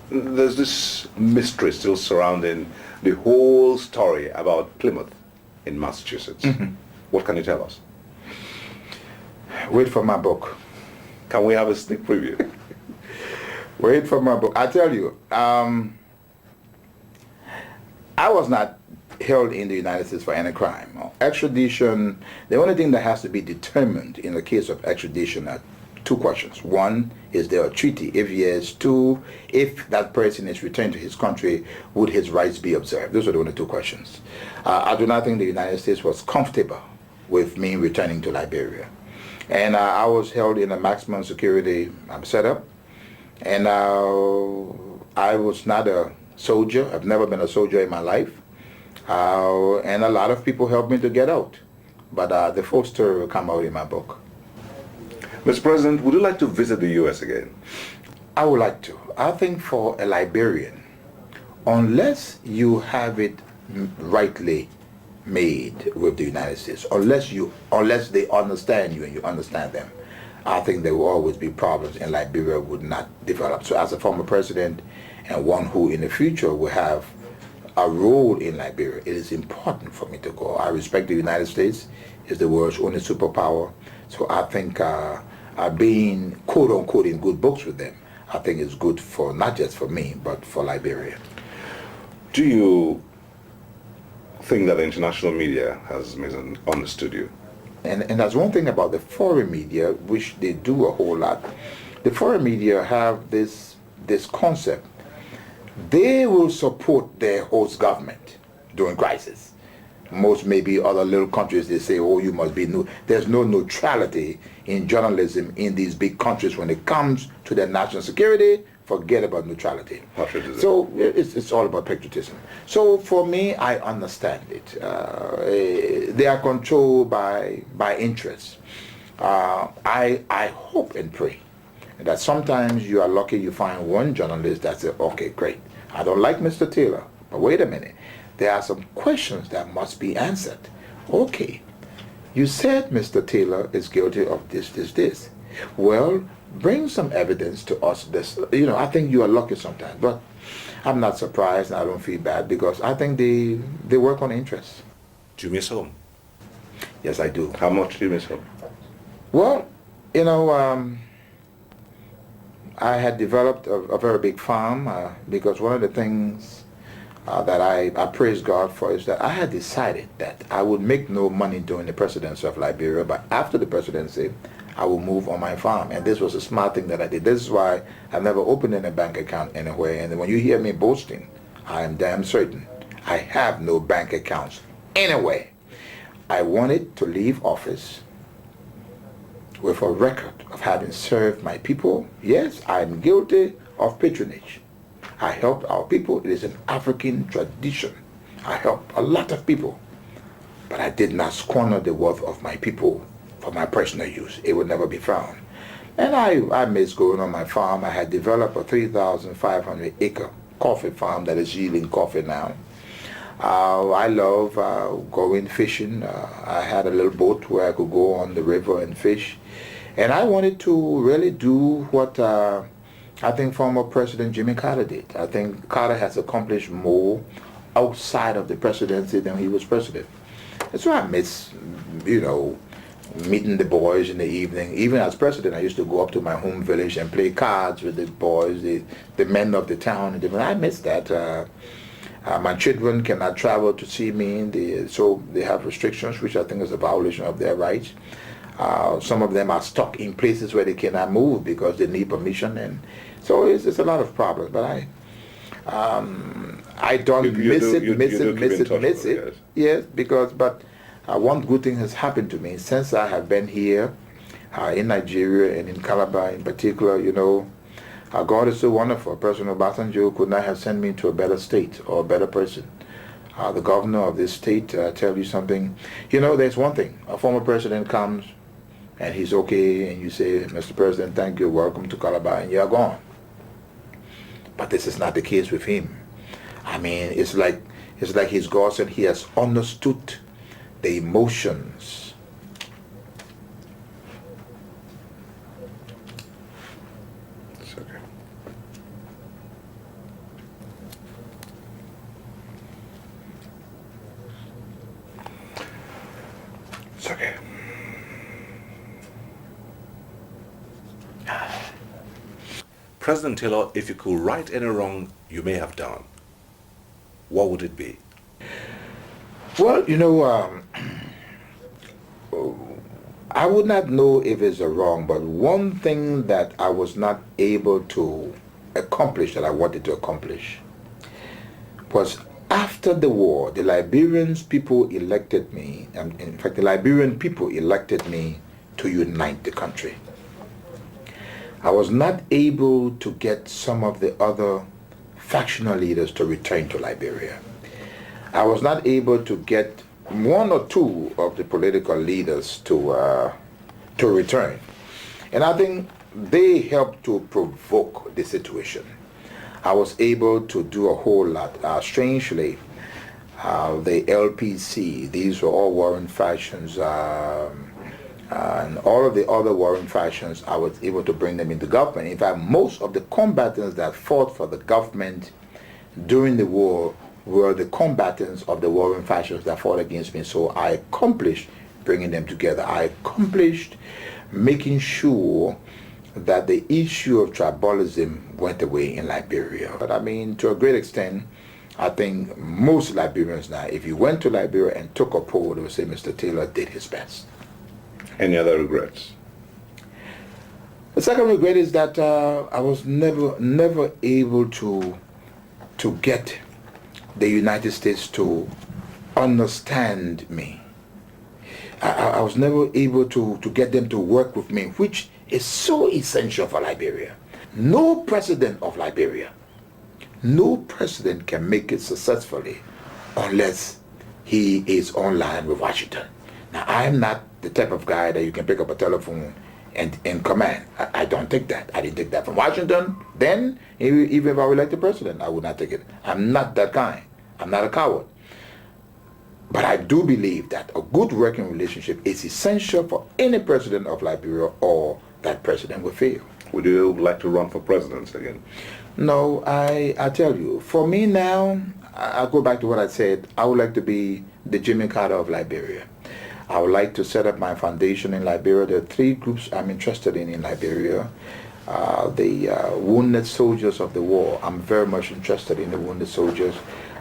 There's this mystery still surrounding the whole story about Plymouth in Massachusetts. What can you tell us? Wait for my book. Can we have a sneak preview? Wait for my book. I tell you, I was not held in the United States for any crime. Extradition, the only thing that has to be determined in the case of extradition are two questions. One, is there a treaty? If yes. Two, if that person is returned to his country, would his rights be observed? Those are the only two questions. I do not think the United States was comfortable with me returning to Liberia. And I was held in a maximum security setup. And I was not a soldier. I've never been a soldier in my life. And a lot of people helped me to get out. But the full story will come out in my book. Mr. President, would you like to visit the U.S. again? I would like to. I think for a Liberian, unless you have it rightly made with the United States, unless they understand you and you understand them, I think there will always be problems and Liberia would not develop. So as a former president and one who in the future will have a role in Liberia, it is important for me to go. I respect the United States. It's the world's only superpower. So I think being quote unquote in good books with them, I think is good for not just for me, but for Liberia. Do you think that the international media has misunderstood you? And that's one thing about the foreign media, which they do a whole lot. The foreign media have this concept. They will support their host government during crisis. Most maybe other little countries, they say, oh, you must be new. There's no neutrality in journalism in these big countries. When it comes to their national security, forget about neutrality. Patriotism. So it's all about patriotism. So for me, I understand it. They are controlled by interests. I hope and pray that sometimes you are lucky you find one journalist that says, okay, great. I don't like Mr. Taylor, but wait a minute. There are some questions that must be answered. Okay, you said Mr. Taylor is guilty of this. Well, bring some evidence to us. This, I think you are lucky sometimes, but I'm not surprised and I don't feel bad because I think they work on interests. Do you miss home? Yes, I do. How much do you miss home? Well, I had developed a very big farm because one of the things that I praise God for is that I had decided that I would make no money during the presidency of Liberia, but after the presidency, I will move on my farm. And this was a smart thing that I did. This is why I've never opened any bank account anywhere. And when you hear me boasting, I am damn certain I have no bank accounts anywhere. I wanted to leave office with a record of having served my people. Yes, I'm guilty of patronage. I helped our people. It is an African tradition. I helped a lot of people. But I did not squander the wealth of my people for my personal use. It would never be found. And I miss going on my farm. I had developed a 3,500 acre coffee farm that is yielding coffee now. I love going fishing. I had a little boat where I could go on the river and fish. And I wanted to really do what I think former President Jimmy Carter did. I think Carter has accomplished more outside of the presidency than he was president. And so I miss, meeting the boys in the evening. Even as president, I used to go up to my home village and play cards with the boys, the men of the town. I miss that. My children cannot travel to see me, so they have restrictions, which I think is a violation of their rights. Some of them are stuck in places where they cannot move because they need permission, and so it's a lot of problems. But I don't miss it. Yes, because one good thing has happened to me since I have been here in Nigeria and in Calabar in particular. God is so wonderful. President Obasanjo could not have sent me to a better state or a better person. The governor of this state, tell you something. There's one thing. A former president comes and he's okay, and you say, Mr. President, thank you, welcome to Calabar, and you're gone. But this is not the case with him. I mean, it's like his God said he has understood the emotions. It's okay. President Taylor, if you could right any wrong you may have done, what would it be? Well, I would not know if it's a wrong, but one thing that I was not able to accomplish that I wanted to accomplish was after the war, the Liberian people elected me, and in fact the Liberian people elected me to unite the country. I was not able to get some of the other factional leaders to return to Liberia. I was not able to get one or two of the political leaders to return. And I think they helped to provoke the situation. I was able to do a whole lot. Strangely, the LPC, these were all warring factions, and all of the other warring factions, I was able to bring them into government. In fact, most of the combatants that fought for the government during the war were the combatants of the warring factions that fought against me. So I accomplished bringing them together. I accomplished making sure that the issue of tribalism went away in Liberia. But I mean, to a great extent, I think most Liberians now, if you went to Liberia and took a poll, they would say Mr. Taylor did his best. Any other regrets? The second regret is that I was never able to get the United States to understand me. I was never able to get them to work with me, which is so essential for Liberia. No president of Liberia, no president can make it successfully unless he is online with Washington. Now, I'm not the type of guy that you can pick up a telephone and command. I don't take that. I didn't take that from Washington. Then, even if I were elected president, I would not take it. I'm not that kind. I'm not a coward. But I do believe that a good working relationship is essential for any president of Liberia, or that president will fail. Would you like to run for president again? No, I tell you, for me now, I'll go back to what I said. I would like to be the Jimmy Carter of Liberia. I would like to set up my foundation in Liberia. There are 3 groups I'm interested in Liberia. The wounded soldiers of the war. I'm very much interested in the wounded soldiers.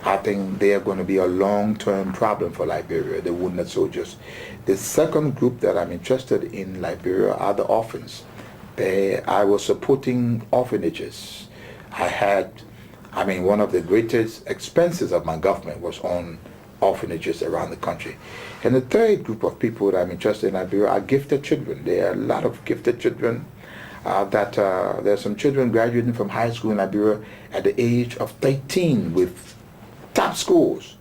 I think they are going to be a long-term problem for Liberia, the wounded soldiers. The second group that I'm interested in Liberia are the orphans. I was supporting orphanages. One of the greatest expenses of my government was on orphanages around the country. And the third group of people that I'm interested in Liberia are gifted children. There are a lot of gifted children. There are some children graduating from high school in Liberia at the age of 13 with top scores.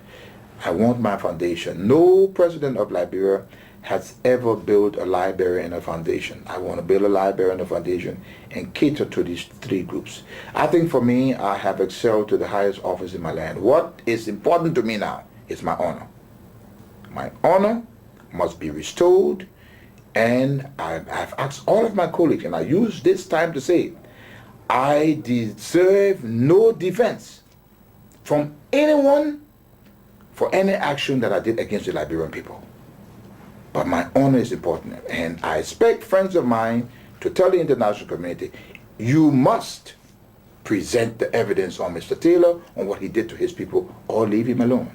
I want my foundation. No president of Liberia has ever built a library and a foundation. I want to build a library and a foundation and cater to these 3 groups. I think for me, I have excelled to the highest office in my land. What is important to me now is my honor. My honor must be restored, and I've asked all of my colleagues, and I use this time to say, I deserve no defense from anyone for any action that I did against the Liberian people. But my honor is important, and I expect friends of mine to tell the international community, you must present the evidence on Mr. Taylor, on what he did to his people, or leave him alone.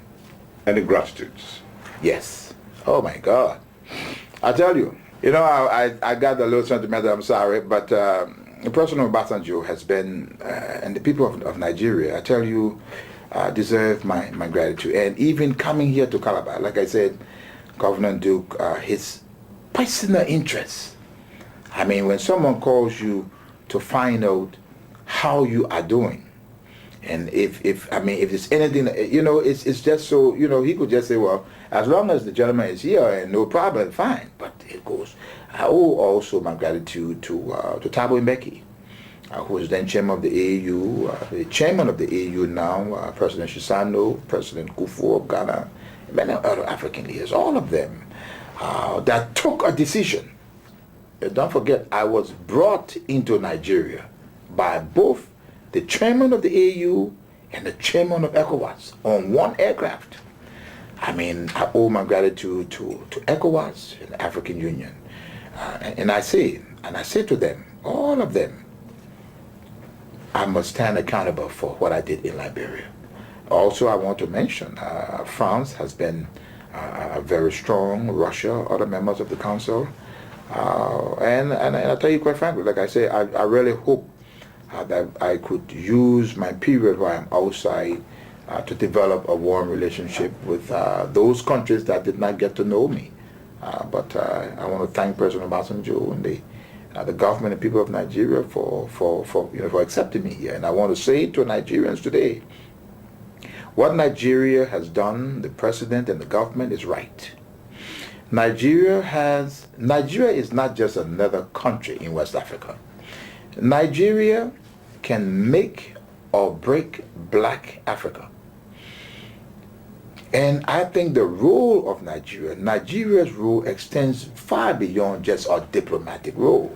Any gratitudes? Yes. Oh my God. I tell you, I got a little sentimental, I'm sorry, but President Obasanjo has been, and the people of Nigeria, I tell you, deserve my gratitude. And even coming here to Calabar, like I said, Governor Duke, his personal interest. I mean, when someone calls you to find out how you are doing, and if there's anything, it's just so, he could just say, well, as long as the gentleman is here and no problem, fine. But it goes. I owe also my gratitude to Thabo Mbeki, who is then chairman of the AAU, the chairman of the AAU now, President Shisano, President Kufuor of Ghana, many other African leaders, all of them, that took a decision. Don't forget, I was brought into Nigeria by both the chairman of the AU and the chairman of ECOWAS on one aircraft. I mean, I owe my gratitude to ECOWAS and the African Union. And I say to them, all of them, I must stand accountable for what I did in Liberia. Also, I want to mention France has been very strong, Russia, other members of the council. And I'll tell you quite frankly, like I say, I really hope that I could use my period while I'm outside to develop a warm relationship with those countries that did not get to know me. But I want to thank President Obasanjo and the government and people of Nigeria for accepting me here. And I want to say to Nigerians today, what Nigeria has done, the president and the government, is right. Nigeria is not just another country in West Africa. Nigeria can make or break black Africa. And I think the role of Nigeria's role extends far beyond just our diplomatic role.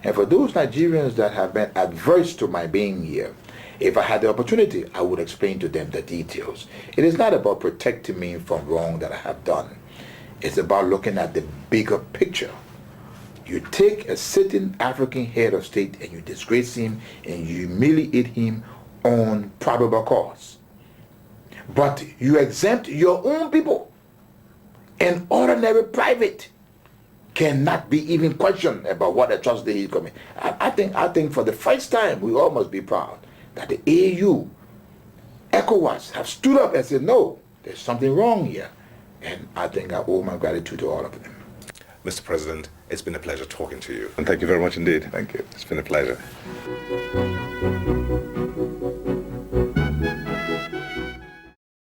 And for those Nigerians that have been adverse to my being here, if I had the opportunity, I would explain to them the details. It is not about protecting me from wrong that I have done. It's about looking at the bigger picture. You take a sitting African head of state and you disgrace him and you humiliate him on probable cause. But you exempt your own people. An ordinary private cannot be even questioned about what atrocity he's committing. I think for the first time we all must be proud that the AU, ECOWAS have stood up and said, no, there's something wrong here. And I think I owe my gratitude to all of them. Mr. President, it's been a pleasure talking to you. And thank you very much indeed. Thank you. It's been a pleasure.